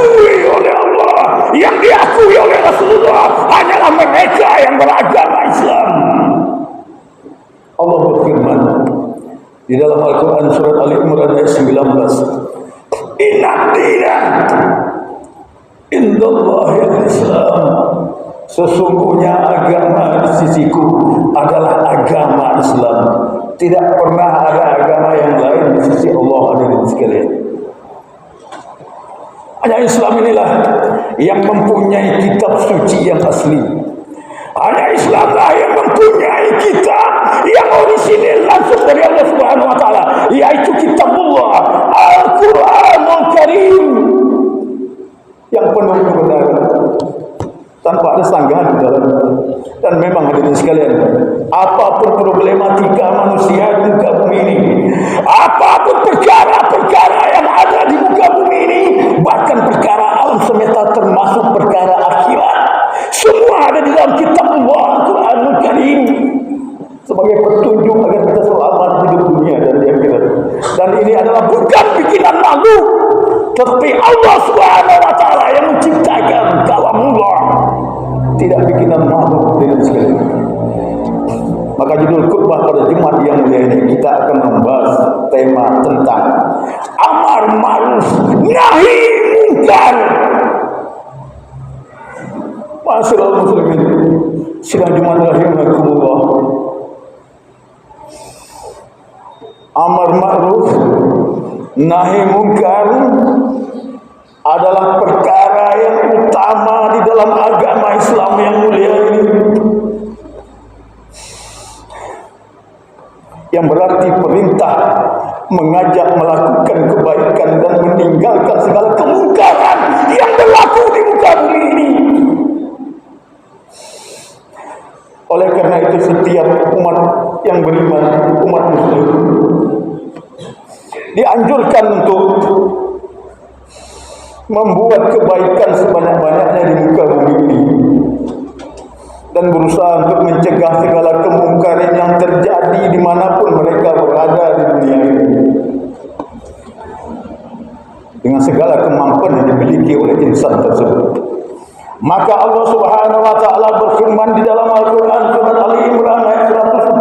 diakui oleh Allah, yang diakui oleh Rasulullah hanyalah mereka yang beragama Islam. Allah berfirman di dalam Al-Quran surat Ali Imran ayat 19, Inna dina indallahil Islam. Sesungguhnya agama di sisiku adalah agama Islam. Tidak pernah ada agama yang lain di sisi Allah, hadirin sekalian. Hanya Islam inilah yang mempunyai kitab suci yang asli. Hanya Islamlah yang mempunyai kitab yang orisinil langsung dari Allah Subhanahu wa taala, yaitu kitabullah Al-Qur'anul Karim yang penuh kebenaran tanpa ada sanggahan di dalamnya. Dan memang hadirin sekalian, apapun problematika manusia di muka bumi ini, apapun perkara-perkara yang ada di muka bumi ini, bahkan perkara alam semesta termasuk perkara akhirat, semua ada di dalam kitabullah Al-Qur'anul Karim sebagai petunjuk agar kita selamat hidup dunia dan di akhirat. Dan ini adalah bukan bikinan makhluk, tetapi Allah Subhanahu wa taala yang menciptakan kalamullah, tidak bikinan makhluk dengan sekali. Maka judul khutbah pada Jumat yang mulia ini kita akan membahas tema tentang amar ma'ruf nahi munkar. Masyaallah muslimin, sidang Jumat rahimakumullah. Amar ma'ruf nahi munkar adalah perkara yang utama di dalam agama Islam yang mulia ini, yang berarti perintah mengajak melakukan kebaikan dan meninggalkan segala kemungkaran yang berlaku di muka bumi ini. Oleh karena itu setiap umat yang beriman, umat muslim, dianjurkan untuk membuat kebaikan sebanyak-banyaknya di muka bumi ini dan berusaha untuk mencegah segala kemungkaran yang terjadi dimanapun mereka berada di dunia ini dengan segala kemampuan yang dimiliki oleh insan tersebut. Maka Allah Subhanahu wa taala berfirman di dalam Al-Qur'an surat Ali Imran ayat 110,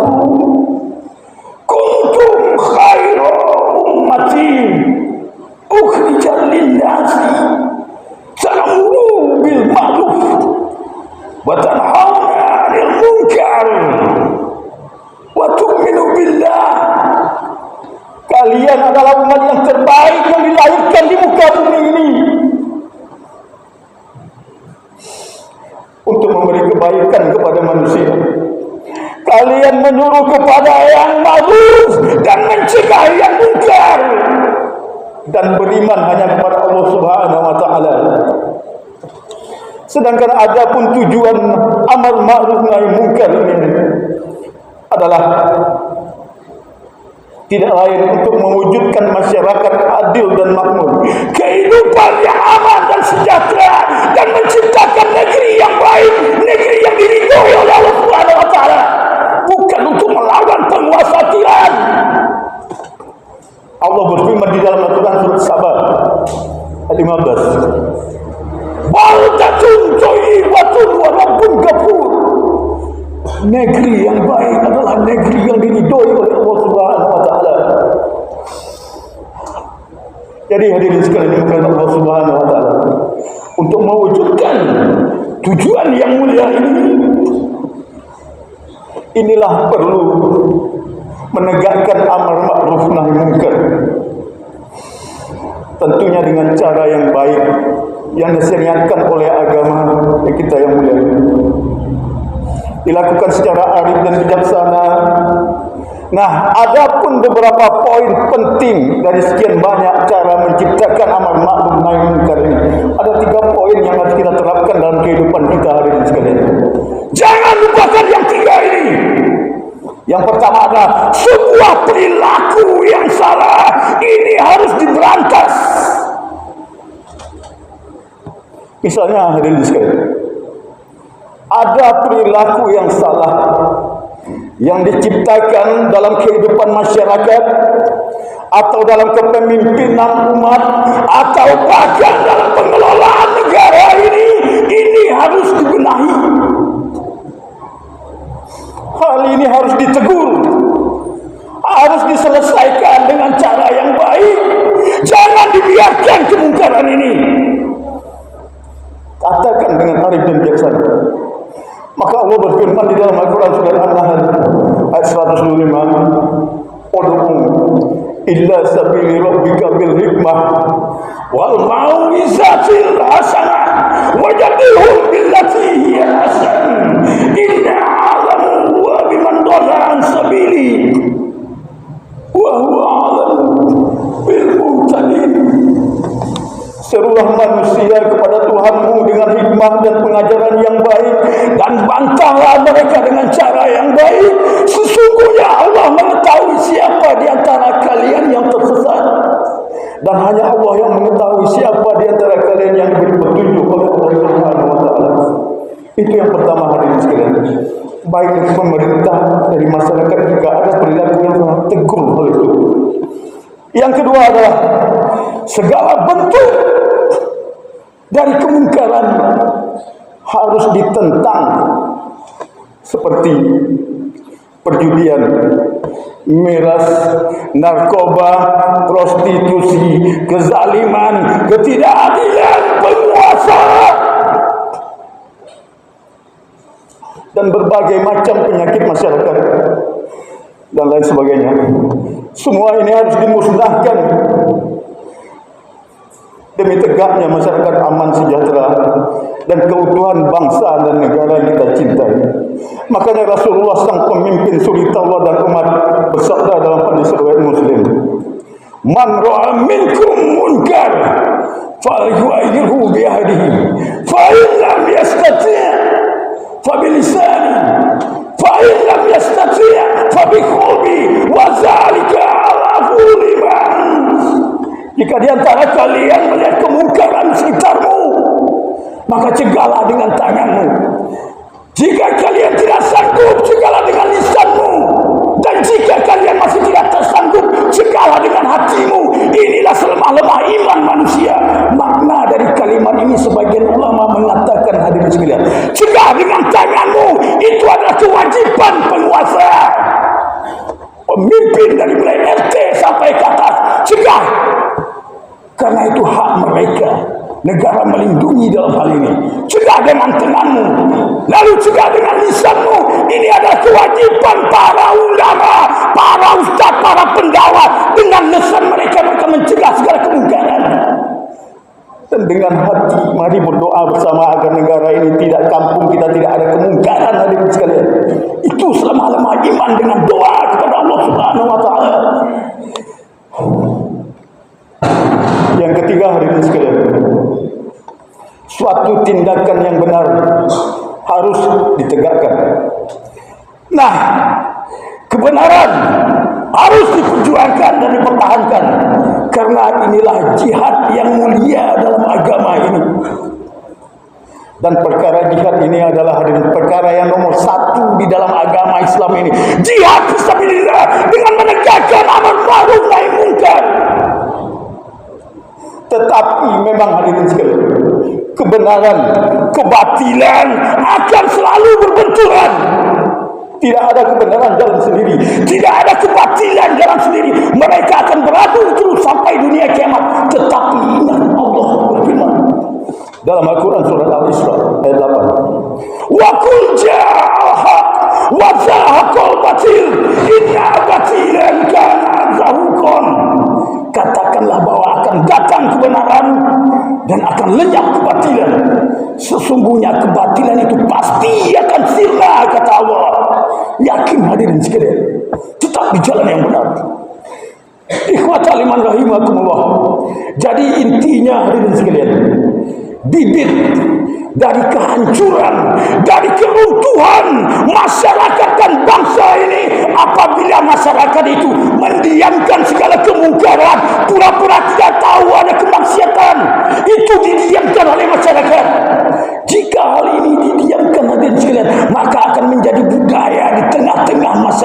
kuntum khairu ummatin ukhrijat lin-nasi ta'muru bil ma'ruf wa tanhauna 'anil munkar wa tu'minu billah. Kalian adalah umat yang terbaik yang dilahirkan di muka bumi ini untuk memberi kebaikan kepada manusia. Kalian menyuruh kepada yang ma'ruf dan mencegah yang munkar, dan beriman hanya kepada Allah Subhanahu wa taala. Sedangkan adapun tujuan amar ma'ruf nahi munkar ini adalah tidak lain untuk mewujudkan masyarakat adil dan makmur, kehidupan yang aman dan sejahtera, dan menciptakan negeri yang baik, negeri yang diridhoi oleh Allah Subhanahu wa taala, bukan untuk melawan penguasa tiran. Allah berfirman di dalam Al-Quran surat Sabah ayat 15, baldatun thayyibatun wa rabbun ghafur. Negeri yang baik adalah negeri yang diridhoi oleh Allah Subhanahu wa taala. Jadi hadirin sekalian yang Allah Subhanahu wa taala, untuk mewujudkan tujuan yang mulia inilah perlu menegakkan amar ma'ruf nahi munkar, tentunya dengan cara yang baik yang disyariatkan oleh agama kita yang mulia ini, dilakukan secara arif dan bijaksana. Nah, adapun beberapa poin penting dari sekian banyak cara menciptakan amar ma'ruf nahi munkar ini, ada 3 poin yang harus kita terapkan dalam kehidupan kita hari ini sekalian. Jangan lupakan yang 3 ini. Yang pertama adalah sebuah perilaku yang salah ini harus diberantas. Misalnya hadirin sekalian, ada perilaku yang salah yang diciptakan dalam kehidupan masyarakat atau dalam kepemimpinan umat atau bahkan dalam pengelolaan negara ini harus dibenahi. Hal ini harus ditegur, harus diselesaikan dengan cara yang baik. Jangan dibiarkan kemungkaran ini. Katakan dengan arif dan bijaksana. Maka Allah berfirman di dalam Al-Quran surat An-Nahl ayat 125, "Ud'u illa sabili rabbika bil hikmah wal mau'izatil hasanah wajadilhum billati hiya ahsan inna a'lamu wa biman dhalla an sabili wa huwa a'lamu bil muhtadin." Serulah manusia kepada Tuhanmu dengan hikmah dan pengajaran yang baik, dan bantahlah mereka dengan cara yang baik. Sesungguhnya Allah mengetahui siapa di antara kalian yang tersesat, dan hanya Allah yang mengetahui siapa di antara kalian yang diberi petunjuk oleh Allah Subhanahu wa taala. Itu yang pertama, hadirin sekalian. Baik dari pemerintah, dari masyarakat juga ada perilaku yang sangat tegur oleh itu. Yang kedua adalah segala bentuk dari kemungkaran harus ditentang, seperti perjudian, miras, narkoba, prostitusi, kezaliman, ketidakadilan penguasa, dan berbagai macam penyakit masyarakat dan lain sebagainya. Semua ini harus dimusnahkan demi tegaknya masyarakat aman, sejahtera, dan keutuhan bangsa dan negara yang kita cintai. Makanya Rasulullah sang pemimpin suri Allah dan umat bersabda dalam hadis riwayat Muslim, "Man ra'a minkum munkar falyughayyirhu bi yadihi, fa in lam yastati' fa bi lisanihi, fa in lam yastati' fa bi qalbihi wa dzalika 'alafu liman." Jika di antara kalian melihat kemungkaran sekitarmu, maka cegahlah dengan tanganmu. Jika kalian tidak sanggup, cegahlah dengan lisanmu. Dan jika kalian masih tidak tersanggup, cegahlah dengan hatimu. Inilah selemah-lemah iman manusia. Makna dari kalimat ini sebagian ulama mengatakan, hadirin sekalian, cegah dengan tanganmu. Itu adalah kewajiban penguasa, pemimpin dari mulai RT sampai ke atas. Cegah, karena itu hak mereka. Negara melindungi dalam hal ini. Cegah dengan tanganmu, lalu cegah dengan lisanmu. Ini adalah kewajiban para ulama, para ustaz, para pendakwah. Dengan lisan mereka mencegah segala kemungkaran. Dan dengan hati, mari berdoa bersama agar negara ini tidak, kampung kita tidak ada kemungkaran, hadirin sekalian. Itu selama-lama iman dengan doa kepada Allah Subhanahu wa taala. Yang ketiga, hadirin sekalian, suatu tindakan yang benar harus ditegakkan. Nah, kebenaran harus diperjuangkan dan dipertahankan, karena inilah jihad yang mulia dalam agama ini. Dan perkara jihad ini adalah, hadirin, perkara yang nomor satu di dalam agama Islam ini. Jihad fisabilillah dengan menegakkan amar ma'ruf nahi munkar. Tetapi memang, hadirin sekalian, kebenaran, kebatilan akan selalu berbenturan. Tidak ada kebenaran jalan sendiri, tidak ada kebatilan jalan sendiri. Mereka akan beradu terus sampai dunia kiamat. Tetapi ingat, Allah berfirman dalam Al-Quran surat Al-Isra ayat 8, "Wa qul ja'al haq wa zahaqal batil inna batilan kana zahuqan." Katakanlah bahwa akan datang kebenaran dan akan lenyap kebatilan. Sesungguhnya kebatilan itu pasti akan sirna, kata Allah. Yakin, hadirin sekalian, tetap di jalan yang benar. Ikhwatal iman rahimakumullah. Jadi intinya, hadirin sekalian, bibit dari kehancuran, dari keruntuhan masyarakat dan bangsa ini apabila masyarakat itu mendiamkan segala kemungkaran, pura-pura tidak tahu ada kemaksiatan, itu didiamkan oleh masyarakat. Jika hal ini didiamkan, hadirin sekalian, maka akan menjadi budaya di tengah-tengah masyarakat.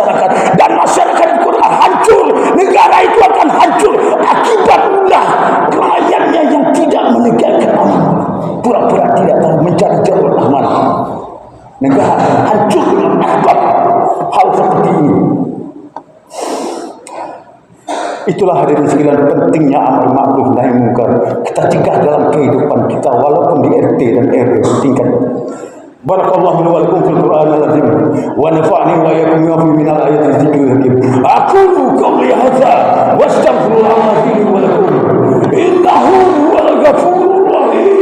Itulah hadirin sekalian pentingnya amar ma'ruf nahi munkar. Kita cegah dalam kehidupan kita walaupun di RT dan RW tingkat. Barakallahu wa lakum fil Qur'anil azim wa nafa'ni wa iyyakum bima min al-ayatil dzikril hakim. Aqulu qawli hadza wa astaghfirullah li wa lakum. Innahu huwal ghafurur rahim.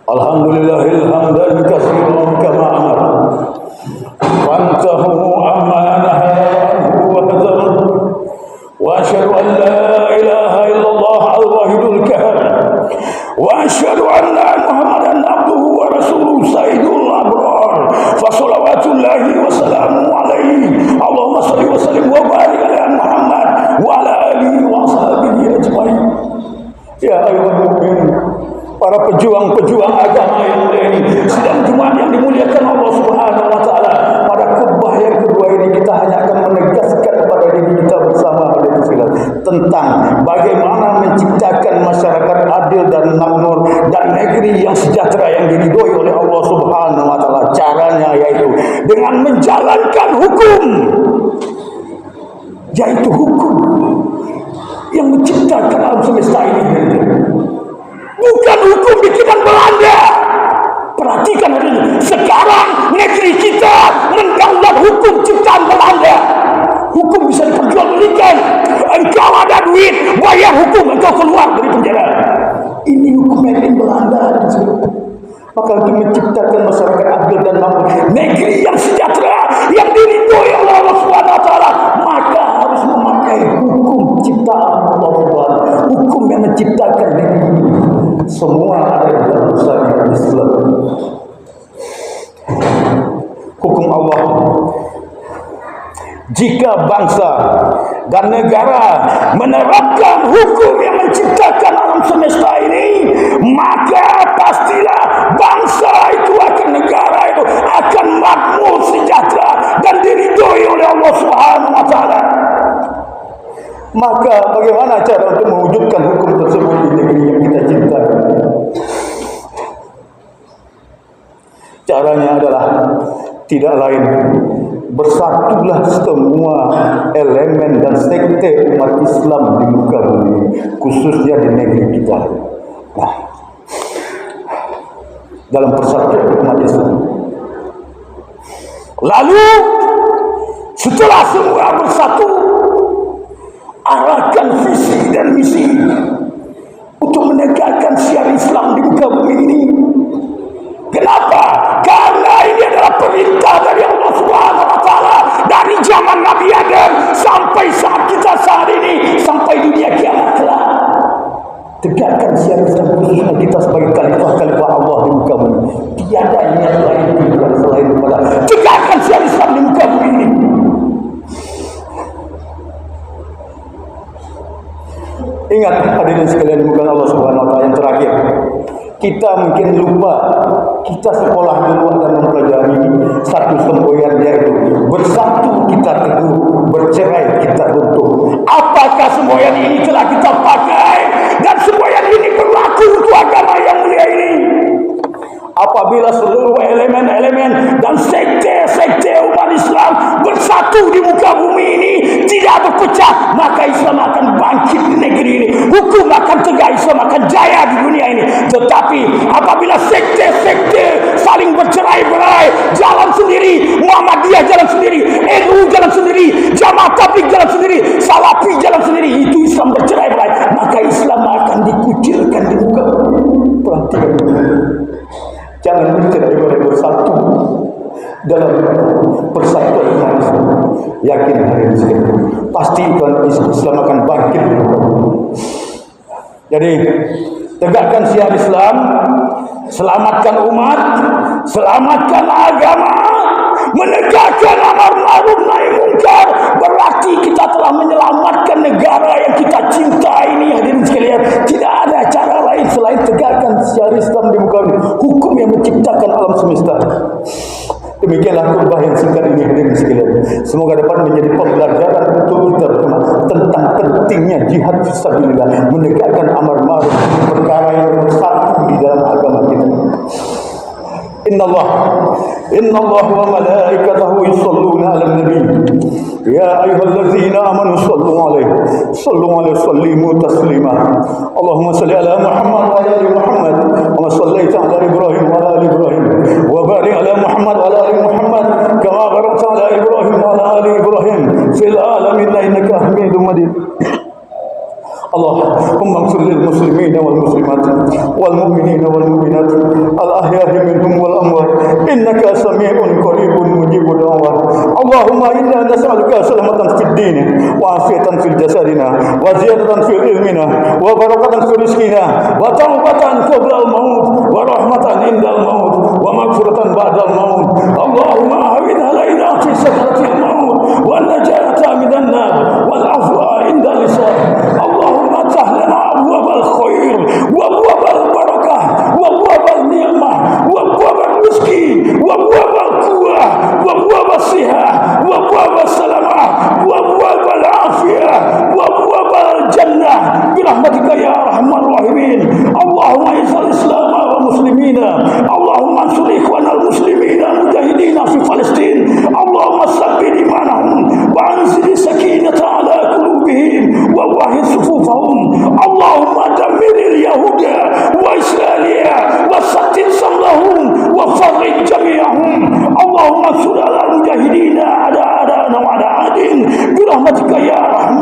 Alhamdulillahil hamdan katsiran kama amara wantahu amma nahaa wa hadara wa asyhadu an la ilaha illallah al-wahidul qahhar wa asyhadu anna muhammadan abduhu wa rasuluhu sayyidul abrar fa shalawatullahi wa salamuhu alaihi Allahumma shalli wa sallim wa barik ala Muhammad wa ala alihi wa sahbihi ajmain. Ya ayyuhal mu'minun, para pejuang-pejuang agama yang mulia ini, sedang Jumat yang dimuliakan Allah Subhanahu wa taala. Pada khutbah yang kedua ini kita hanya akan menegaskan kepada diri kita bersama tentang bagaimana menciptakan masyarakat adil dan makmur dan negeri yang sejahtera yang diridhoi oleh Allah Subhanahu wa taala. Caranya yaitu dengan menjalankan hukum, yaitu hukum yang menciptakan alam semesta ini. Bukan hukum bikinan Belanda. Perhatikan hari ini. Sekarang negeri kita mendaulat hukum ciptaan Belanda. Hukum bisa diperjualbelikan. Engkau ada duit, bayar hukum, engkau keluar dari penjara. Ini hukum yang Belanda. Maka untuk menciptakan masyarakat adil dan makmur, negeri yang sejahtera, yang diridhoi oleh Allah Subhanahu wa taala, maka harus memakai hukum ciptaan Allah Subhanahu. Hukum yang menciptakan negeri ini. Semua ada di dalam syariat Islam. Hukum Allah. Jika bangsa dan negara menerapkan hukum yang menciptakan alam semesta ini, maka pastilah bangsa itu akan, negara itu akan makmur, sejahtera dan diridhoi oleh Allah Subhanahu wa taala. Maka bagaimana cara untuk mewujudkan hukum tersebut di negeri yang kita cintai? Caranya adalah tidak lain, bersatulah semua elemen dan sekte umat Islam di muka bumi, khususnya di negeri kita. Nah, dalam persatuan umat Islam. Lalu setelah semua bersatu, arahkan visi dan misi untuk menegakkan syiar Islam di muka bumi ini. Kenapa? Karena ini adalah perintah dari Allah Subhanahu wa taala dari zaman Nabi Adam sampai saat kita saat ini, sampai dunia kiamat kelak. Tegakkan syiar Islam, khususnya kita sebagai khalifah Allah di muka bumi. Tiada niat lain selain daripada tegakkan syiar Islam di muka bumi ini. Ingat hadirin sekalian bukan Allah Subhanahu wa taala, yang terakhir, kita mungkin lupa, kita sekolah dulu dan mempelajari satu semboyan, yaitu bersatu kita teguh, bercerai kita runtuh. Apakah semboyan ini telah kita pakai dan semboyan ini berlaku untuk agama yang mulia ini? Apabila seluruh elemen-elemen dan sekte-sekte umat Islam bersatu di muka bumi ini, tidak berpecah, maka Islam akan bangkit di negeri ini. Hukum akan tegak, Islam akan jaya di dunia ini. Tetapi apabila sekte-sekte saling bercerai-berai, jalan sendiri, Muhammadiyah jalan sendiri, NU jalan sendiri, Jamaah Tabligh jalan sendiri, Salafi jalan sendiri, itu Islam bercerai-berai, maka Islam akan dikucilkan di muka bumi. Perhatikan, jangan bercerai-berai, bersatu dalam persatuan Islam. Yakin hari ini pasti Islam akan bangkit. Jadi tegakkan syiar Islam, selamatkan umat, selamatkan agama, menegakkan amar ma'ruf nahi munkar. Berarti kita telah menyelamatkan negara yang kita cinta ini. Hadirin sekalian, tidak ada cara lain selain tegakkan syiar Islam di muka bumi, hukum yang menciptakan alam semesta. Demikianlah khutbah yang singkat ini hadirin sekalian. Semoga dapat menjadi pembelajaran untuk kita tentang pentingnya jihad fisabilillah, menegakkan amar ma'ruf, perkara yang satu di dalam agama kita. Inna Allah wa malaikatahu yusalluna 'alan nabi ya ayyuhallazina amanu sallu 'alaihi sallimu taslima. Allahumma salli ala Muhammad wa ala ali Muhammad kama shallaita ala Ibrahim wa ala ali Ibrahim wa barik ala Muhammad wa ala ali Muhammad kama barakta ala Ibrahim wa ala ali Ibrahim fil alamin innaka Hamidum Majid. اللهم اغفر للمسلمين والمسلمات والمؤمنين والمؤمنات الأحياء منهم والأموات إنك سميع قريب مجيب الدعوات. اللهم إنا نسألك سلامة في الدين وعافية في جسدنا وزيادة في علمنا وبركة في رزقنا وتوبة قبل الموت ورحمة عند الموت ومغفرة بعد الموت. اللهم أعن علينا في سكرة الموت والنجاة من النار والعفو عند اللسان. اللهم افتح لنا أبواب الخير وأبواب البركة وأبواب النعمة وأبواب الرزق وأبواب القوة وأبواب الصحة وأبواب السلامة وأبواب العافية وأبواب الجنة برحمتك يا أرحم الراحمين. اللهم أعز الإسلام والمسلمين. اللهم انصر إخواننا المسلمين المجاهدين في فلسطين. اللهم ثبت إيمانهم وأنزل السكينة على قلوبهم ووحد صفوفهم. اللهم دمر اليهود وإسرائيل وسدد شملهم وفرج جميعهم. اللهم انصر على المجاهدين على أعدائنا وعلى عادهم برحمتك يا أرحم